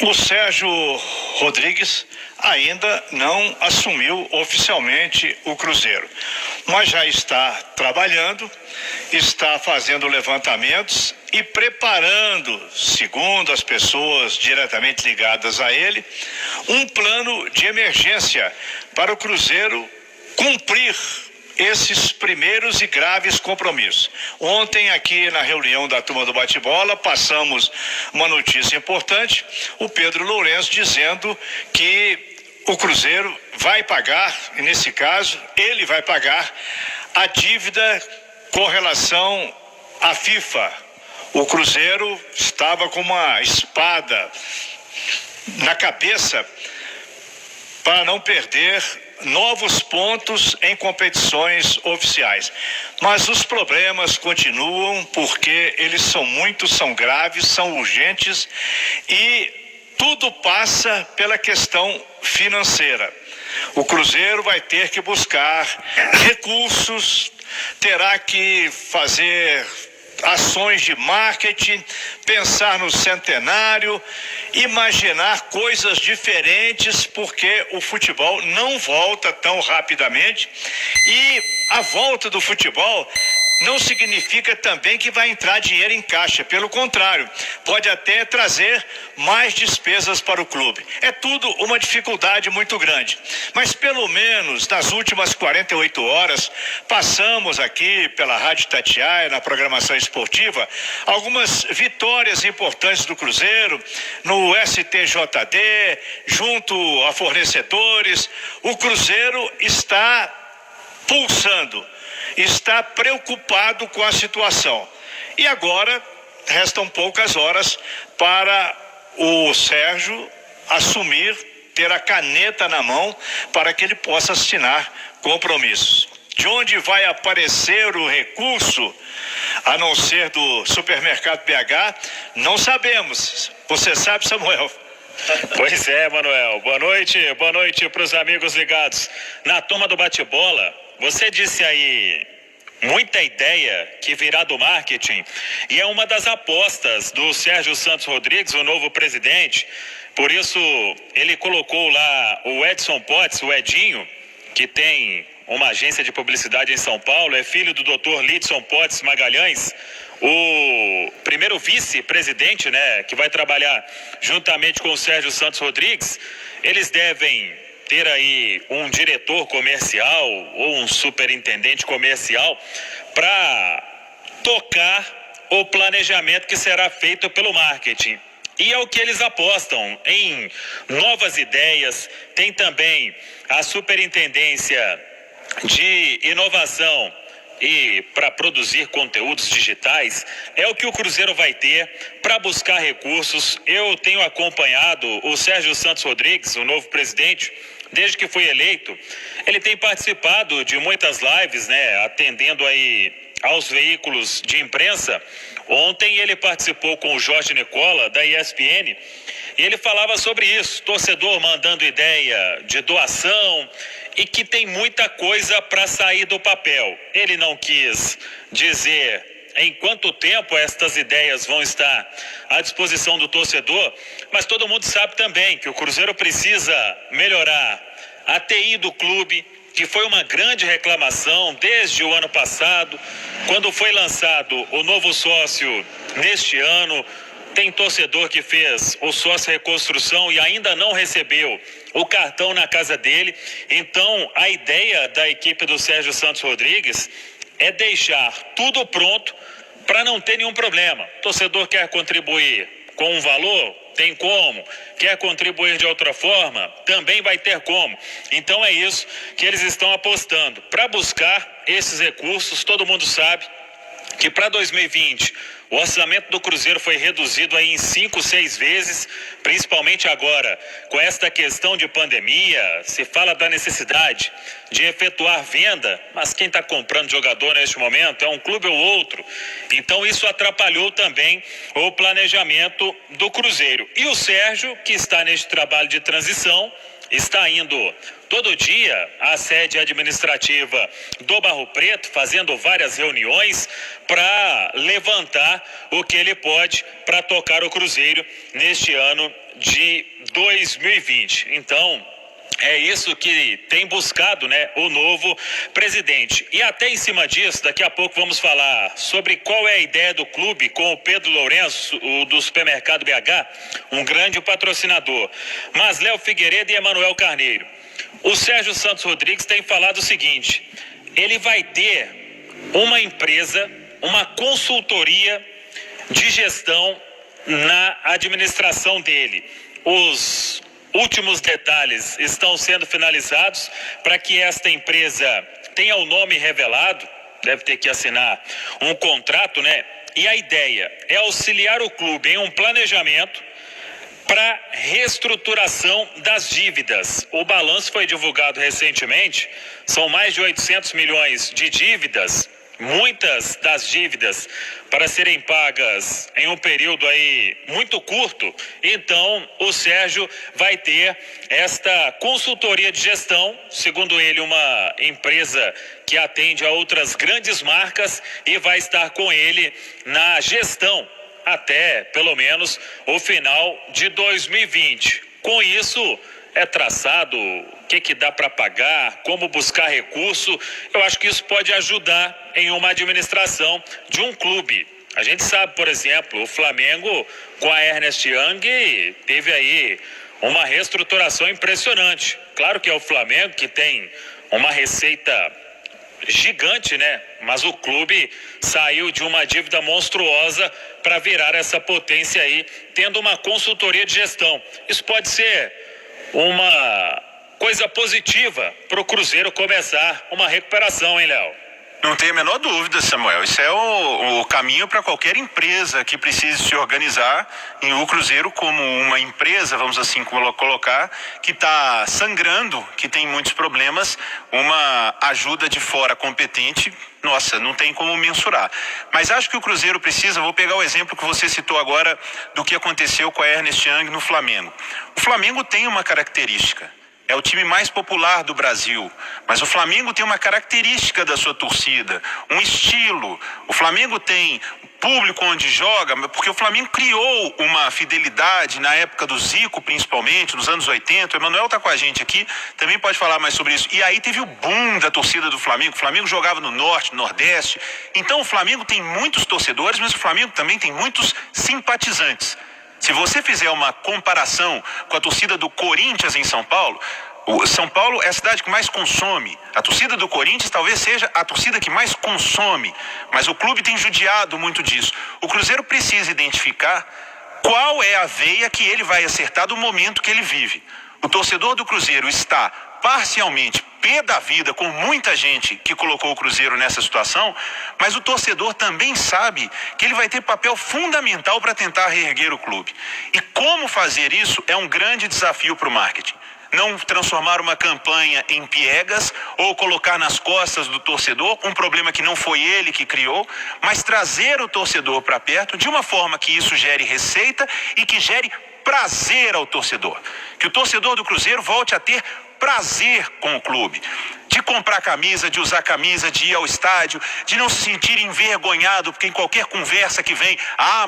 O Sérgio Rodrigues ainda não assumiu oficialmente o Cruzeiro, mas já está trabalhando, está fazendo levantamentos e preparando, segundo as pessoas diretamente ligadas a ele, um plano de emergência para o Cruzeiro cumprir esses primeiros e graves compromissos. Ontem, aqui na reunião da turma do bate-bola, passamos uma notícia importante, o Pedro Lourenço dizendo que o Cruzeiro vai pagar, e nesse caso, ele vai pagar a dívida com relação à FIFA. O Cruzeiro estava com uma espada na cabeça para não perder novos pontos em competições oficiais. Mas os problemas continuam porque eles são muitos, são graves, são urgentes e tudo passa pela questão financeira. O Cruzeiro vai ter que buscar recursos, terá que fazer ações de marketing, pensar no centenário, imaginar coisas diferentes, porque o futebol não volta tão rapidamente e a volta do futebol não significa também que vai entrar dinheiro em caixa, pelo contrário, pode até trazer mais despesas para o clube. É tudo uma dificuldade muito grande, mas pelo menos nas últimas 48 horas, passamos aqui pela Rádio Itatiaia, na programação esportiva, algumas vitórias importantes do Cruzeiro, no STJD, junto a fornecedores. O Cruzeiro está pulsando, está preocupado com a situação. E agora restam poucas horas para o Sérgio assumir, ter a caneta na mão para que ele possa assinar compromissos. De onde vai aparecer o recurso, a não ser do Supermercado BH, não sabemos. Você sabe, Samuel? Pois é, Manuel. Boa noite para os amigos ligados na turma do bate-bola. Você disse aí muita ideia que virá do marketing e é uma das apostas do Sérgio Santos Rodrigues, o novo presidente. Por isso ele colocou lá o Edson Potts, o Edinho, que tem uma agência de publicidade em São Paulo, é filho do Dr. Lidson Potts Magalhães, o primeiro vice-presidente, né, que vai trabalhar juntamente com o Sérgio Santos Rodrigues. Eles devem ter aí um diretor comercial ou um superintendente comercial para tocar o planejamento que será feito pelo marketing. E é o que eles apostam em novas ideias. Tem também a superintendência de inovação e para produzir conteúdos digitais. É o que o Cruzeiro vai ter para buscar recursos. Eu tenho acompanhado o Sérgio Santos Rodrigues, o novo presidente, desde que foi eleito. Ele tem participado de muitas lives, né, atendendo aí aos veículos de imprensa. Ontem ele participou com o Jorge Nicola, da ESPN, e ele falava sobre isso, torcedor mandando ideia de doação e que tem muita coisa para sair do papel. Ele não quis dizer em quanto tempo estas ideias vão estar à disposição do torcedor, mas todo mundo sabe também que o Cruzeiro precisa melhorar a TI do clube, que foi uma grande reclamação desde o ano passado, quando foi lançado o novo sócio neste ano. Tem torcedor que fez o sócio reconstrução e ainda não recebeu o cartão na casa dele. Então, a ideia da equipe do Sérgio Santos Rodrigues é deixar tudo pronto para não ter nenhum problema. O torcedor quer contribuir com um valor? Tem como. Quer contribuir de outra forma? Também vai ter como. Então é isso que eles estão apostando. Para buscar esses recursos, todo mundo sabe que para 2020 o orçamento do Cruzeiro foi reduzido aí em 5, 6 vezes, principalmente agora com esta questão de pandemia. Se fala da necessidade de efetuar venda, mas quem está comprando jogador neste momento é um clube ou outro. Então isso atrapalhou também o planejamento do Cruzeiro. E o Sérgio, que está neste trabalho de transição, está indo todo dia à sede administrativa do Barro Preto, fazendo várias reuniões para levantar o que ele pode para tocar o Cruzeiro neste ano de 2020. Então, é isso que tem buscado, né, o novo presidente. E até em cima disso, daqui a pouco vamos falar sobre qual é a ideia do clube com o Pedro Lourenço, o do Supermercado BH, um grande patrocinador. Mas Léo Figueiredo e Emanuel Carneiro. O Sérgio Santos Rodrigues tem falado o seguinte: ele vai ter uma empresa, uma consultoria de gestão na administração dele. Os últimos detalhes estão sendo finalizados para que esta empresa tenha o nome revelado, deve ter que assinar um contrato, né? E a ideia é auxiliar o clube em um planejamento para reestruturação das dívidas. O balanço foi divulgado recentemente, são mais de 800 milhões de dívidas, muitas das dívidas para serem pagas em um período aí muito curto. Então, o Sérgio vai ter esta consultoria de gestão, segundo ele, uma empresa que atende a outras grandes marcas, e vai estar com ele na gestão até, pelo menos, o final de 2020. Com isso, é traçado o que dá para pagar, como buscar recurso. Eu acho que isso pode ajudar em uma administração de um clube. A gente sabe, por exemplo, o Flamengo com a Ernest Young teve aí uma reestruturação impressionante. Claro que é o Flamengo que tem uma receita gigante, né? Mas o clube saiu de uma dívida monstruosa para virar essa potência aí, tendo uma consultoria de gestão. Isso pode ser uma coisa positiva para o Cruzeiro começar uma recuperação, hein, Léo? Não tem a menor dúvida, Samuel. Isso é o caminho para qualquer empresa que precise se organizar. E o Cruzeiro, como uma empresa, vamos assim colocar, que está sangrando, que tem muitos problemas, uma ajuda de fora competente, nossa, não tem como mensurar. Mas acho que o Cruzeiro precisa, vou pegar o exemplo que você citou agora do que aconteceu com a Ernest Young no Flamengo. O Flamengo tem uma característica. É o time mais popular do Brasil, mas o Flamengo tem uma característica da sua torcida, um estilo. O Flamengo tem público onde joga, porque o Flamengo criou uma fidelidade na época do Zico, principalmente, nos anos 80. O Emanuel está com a gente aqui, também pode falar mais sobre isso. E aí teve o boom da torcida do Flamengo. O Flamengo jogava no Norte, no Nordeste. Então o Flamengo tem muitos torcedores, mas o Flamengo também tem muitos simpatizantes. Se você fizer uma comparação com a torcida do Corinthians em São Paulo, o São Paulo é a cidade que mais consome. A torcida do Corinthians talvez seja a torcida que mais consome, mas o clube tem judiado muito disso. O Cruzeiro precisa identificar qual é a veia que ele vai acertar do momento que ele vive. O torcedor do Cruzeiro está parcialmente pé da vida com muita gente que colocou o Cruzeiro nessa situação, mas o torcedor também sabe que ele vai ter papel fundamental para tentar reerguer o clube. E como fazer isso é um grande desafio para o marketing. Não transformar uma campanha em piegas ou colocar nas costas do torcedor um problema que não foi ele que criou, mas trazer o torcedor para perto de uma forma que isso gere receita e que gere prazer ao torcedor. Que o torcedor do Cruzeiro volte a ter prazer com o clube, de comprar camisa, de usar camisa, de ir ao estádio, de não se sentir envergonhado, porque em qualquer conversa que vem,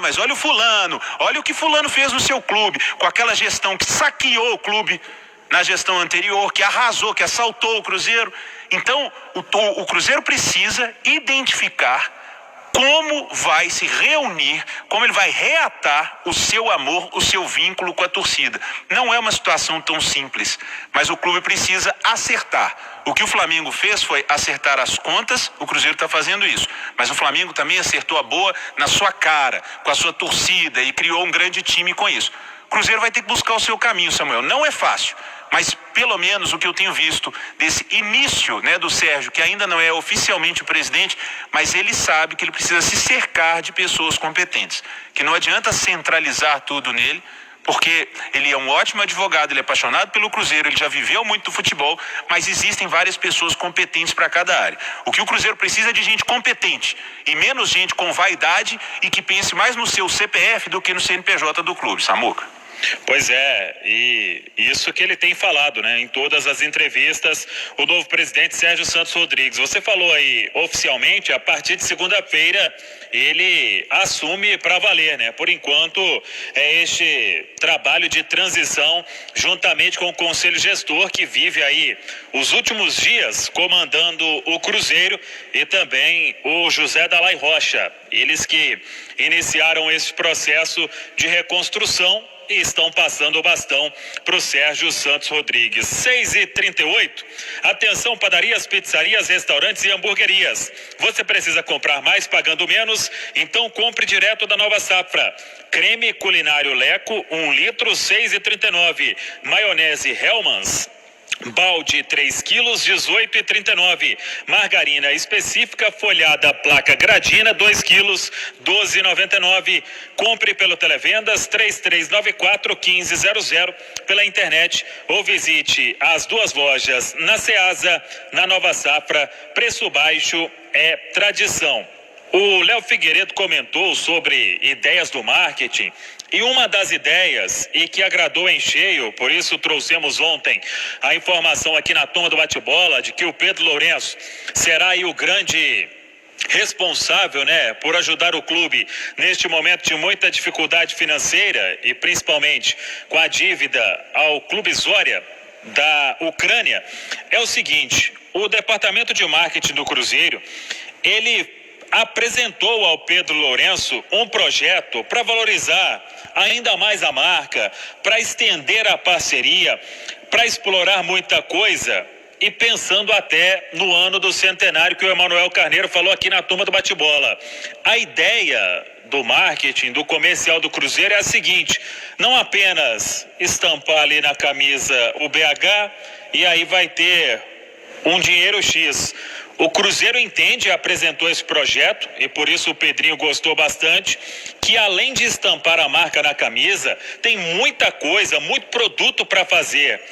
mas olha o fulano, olha o que fulano fez no seu clube, com aquela gestão que saqueou o clube na gestão anterior, que arrasou, que assaltou o Cruzeiro. Então, o Cruzeiro precisa identificar como vai se reunir, como ele vai reatar o seu amor, o seu vínculo com a torcida. Não é uma situação tão simples, mas o clube precisa acertar. O que o Flamengo fez foi acertar as contas, o Cruzeiro está fazendo isso. Mas o Flamengo também acertou a boa na sua cara, com a sua torcida, e criou um grande time com isso. O Cruzeiro vai ter que buscar o seu caminho, Samuel. Não é fácil. Mas, pelo menos, o que eu tenho visto desse início, né, do Sérgio, que ainda não é oficialmente o presidente, mas ele sabe que ele precisa se cercar de pessoas competentes. Que não adianta centralizar tudo nele, porque ele é um ótimo advogado, ele é apaixonado pelo Cruzeiro, ele já viveu muito do futebol, mas existem várias pessoas competentes para cada área. O que o Cruzeiro precisa é de gente competente e menos gente com vaidade e que pense mais no seu CPF do que no CNPJ do clube, Samuca. Pois é, e isso que ele tem falado, né, em todas as entrevistas, o novo presidente Sérgio Santos Rodrigues. Você falou aí, oficialmente, a partir de segunda-feira, ele assume para valer, né? Por enquanto, é este trabalho de transição, juntamente com o Conselho Gestor, que vive aí os últimos dias comandando o Cruzeiro, e também o José Dalai Rocha. Eles que iniciaram esse processo de reconstrução e estão passando o bastão para o Sérgio Santos Rodrigues. 6h38. Atenção, padarias, pizzarias, restaurantes e hamburguerias. Você precisa comprar mais pagando menos? Então compre direto da Nova Safra. Creme culinário Leco, 1 litro, 6,39. Maionese Hellmann's, balde 3 quilos, 18,39. Margarina específica folhada placa Gradina, 2 quilos, 12,99. Compre pelo Televendas 3394-1500, pela internet, ou visite as duas lojas na Ceasa, na Nova Safra. Preço baixo é tradição. O Léo Figueiredo comentou sobre ideias do marketing, e uma das ideias, e que agradou em cheio, por isso trouxemos ontem a informação aqui na Toma do Bate-Bola, de que o Pedro Lourenço será aí o grande responsável, né, por ajudar o clube neste momento de muita dificuldade financeira, e principalmente com a dívida ao Clube Zorya da Ucrânia. É o seguinte: o departamento de marketing do Cruzeiro, ele apresentou ao Pedro Lourenço um projeto para valorizar ainda mais a marca, para estender a parceria, para explorar muita coisa, e pensando até no ano do centenário que o Emanuel Carneiro falou aqui na Turma do Bate-Bola. A ideia do marketing, do comercial do Cruzeiro é a seguinte: não apenas estampar ali na camisa o BH e aí vai ter um dinheiro X. O Cruzeiro entende e apresentou esse projeto, e por isso o Pedrinho gostou bastante, que além de estampar a marca na camisa, tem muita coisa, muito produto para fazer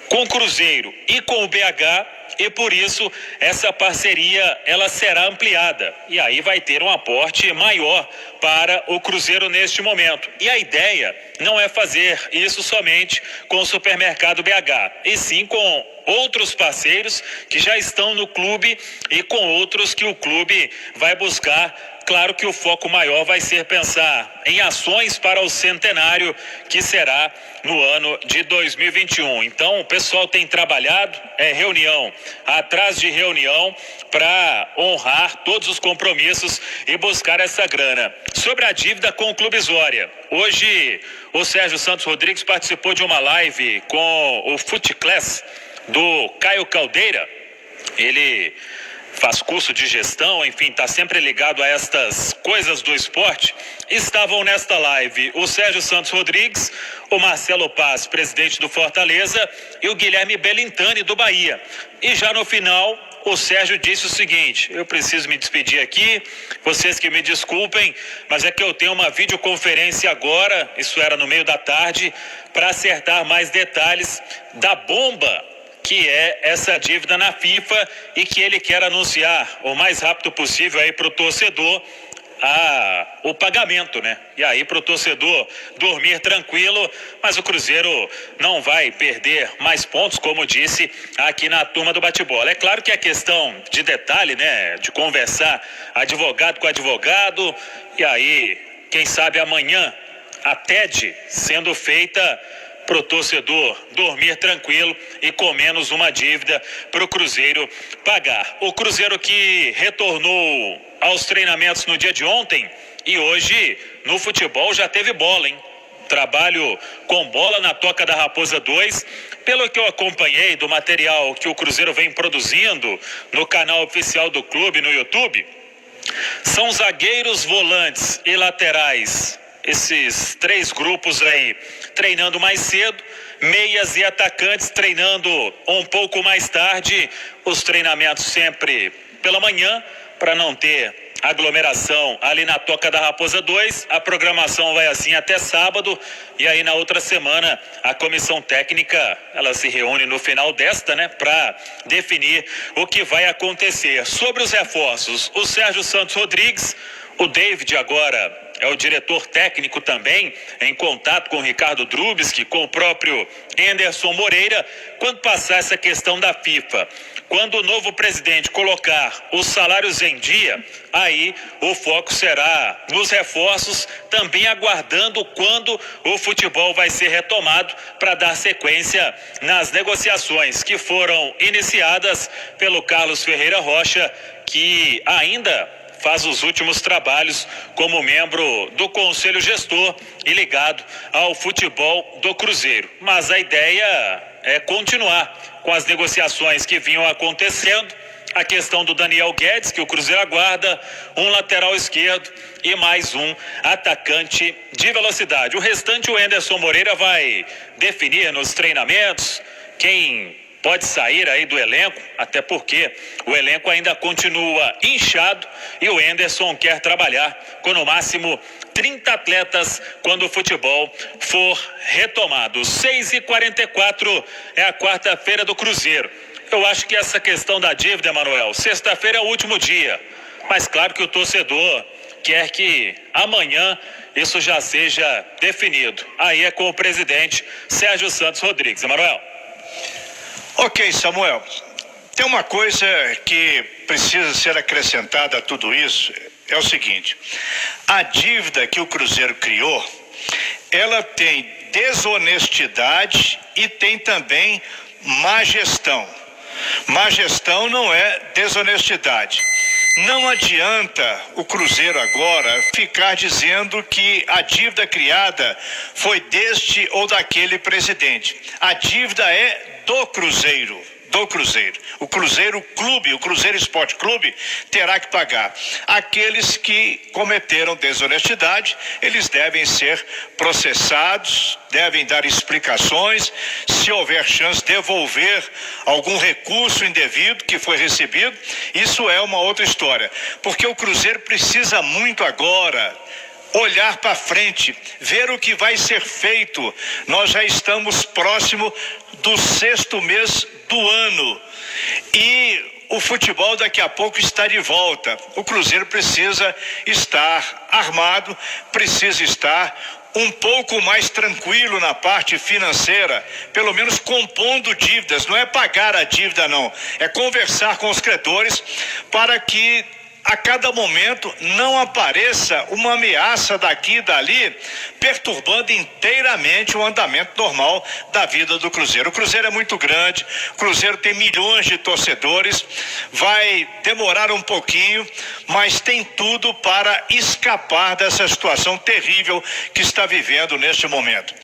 com o Cruzeiro e com o BH, e por isso essa parceria ela será ampliada, e aí vai ter um aporte maior para o Cruzeiro neste momento. E a ideia não é fazer isso somente com o Supermercado BH, e sim com outros parceiros que já estão no clube e com outros que o clube vai buscar. Claro que o foco maior vai ser pensar em ações para o centenário, que será no ano de 2021. Então, o pessoal tem trabalhado, reunião atrás de reunião, para honrar todos os compromissos e buscar essa grana. Sobre a dívida com o Clube Zorya, hoje o Sérgio Santos Rodrigues participou de uma live com o Futeclass do Caio Caldeira. Ele faz curso de gestão, enfim, está sempre ligado a estas coisas do esporte. Estavam nesta live o Sérgio Santos Rodrigues, o Marcelo Paz, presidente do Fortaleza, e o Guilherme Belintani, do Bahia. E já no final, o Sérgio disse o seguinte: eu preciso me despedir aqui, vocês que me desculpem, mas é que eu tenho uma videoconferência agora, isso era no meio da tarde, para acertar mais detalhes da bomba que é essa dívida na FIFA, e que ele quer anunciar o mais rápido possível aí para o torcedor o pagamento, né? E aí para o torcedor dormir tranquilo, mas o Cruzeiro não vai perder mais pontos, como disse aqui na Turma do Bate-Bola. É claro que a questão de detalhe, né, de conversar advogado com advogado, e aí, quem sabe amanhã, a TED sendo feita para o torcedor dormir tranquilo e com menos uma dívida para o Cruzeiro pagar. O Cruzeiro que retornou aos treinamentos no dia de ontem, e hoje no futebol já teve bola, hein? Trabalho com bola na Toca da Raposa 2. Pelo que eu acompanhei do material que o Cruzeiro vem produzindo no canal oficial do clube no YouTube, são zagueiros, volantes e laterais, esses três grupos aí treinando mais cedo, meias e atacantes treinando um pouco mais tarde, os treinamentos sempre pela manhã, para não ter aglomeração ali na Toca da Raposa 2. A programação vai assim até sábado, e aí na outra semana a comissão técnica ela se reúne no final desta, né, para definir o que vai acontecer. Sobre os reforços, o Sérgio Santos Rodrigues, o David agora é o diretor técnico também, em contato com o Ricardo Drubsky, com o próprio Anderson Moreira, quando passar essa questão da FIFA. Quando o novo presidente colocar os salários em dia, aí o foco será nos reforços, também aguardando quando o futebol vai ser retomado para dar sequência nas negociações que foram iniciadas pelo Carlos Ferreira Rocha, que ainda faz os últimos trabalhos como membro do Conselho Gestor e ligado ao futebol do Cruzeiro. Mas a ideia é continuar com as negociações que vinham acontecendo. A questão do Daniel Guedes, que o Cruzeiro aguarda, um lateral esquerdo e mais um atacante de velocidade. O restante o Anderson Moreira vai definir nos treinamentos quem pode sair aí do elenco, até porque o elenco ainda continua inchado e o Anderson quer trabalhar com no máximo 30 atletas quando o futebol for retomado. 6h44 é a quarta-feira do Cruzeiro. Eu acho que essa questão da dívida, Emanuel, sexta-feira é o último dia, mas claro que o torcedor quer que amanhã isso já seja definido. Aí é com o presidente Sérgio Santos Rodrigues. Emanuel. Ok, Samuel. Tem uma coisa que precisa ser acrescentada a tudo isso, é o seguinte: a dívida que o Cruzeiro criou, ela tem desonestidade e tem também má gestão. Má gestão não é desonestidade. Não adianta o Cruzeiro agora ficar dizendo que a dívida criada foi deste ou daquele presidente. A dívida é do Cruzeiro. O Cruzeiro Clube, o Cruzeiro Esporte Clube terá que pagar. Aqueles que cometeram desonestidade, eles devem ser processados, devem dar explicações, se houver chance, devolver algum recurso indevido que foi recebido. Isso é uma outra história, porque o Cruzeiro precisa muito agora olhar para frente, ver o que vai ser feito. Nós já estamos próximo do 6º mês do ano e o futebol daqui a pouco está de volta. O Cruzeiro precisa estar armado, precisa estar um pouco mais tranquilo na parte financeira, pelo menos compondo dívidas. Não é pagar a dívida, não, é conversar com os credores para que a cada momento não apareça uma ameaça daqui e dali, perturbando inteiramente o andamento normal da vida do Cruzeiro. O Cruzeiro é muito grande, o Cruzeiro tem milhões de torcedores, vai demorar um pouquinho, mas tem tudo para escapar dessa situação terrível que está vivendo neste momento.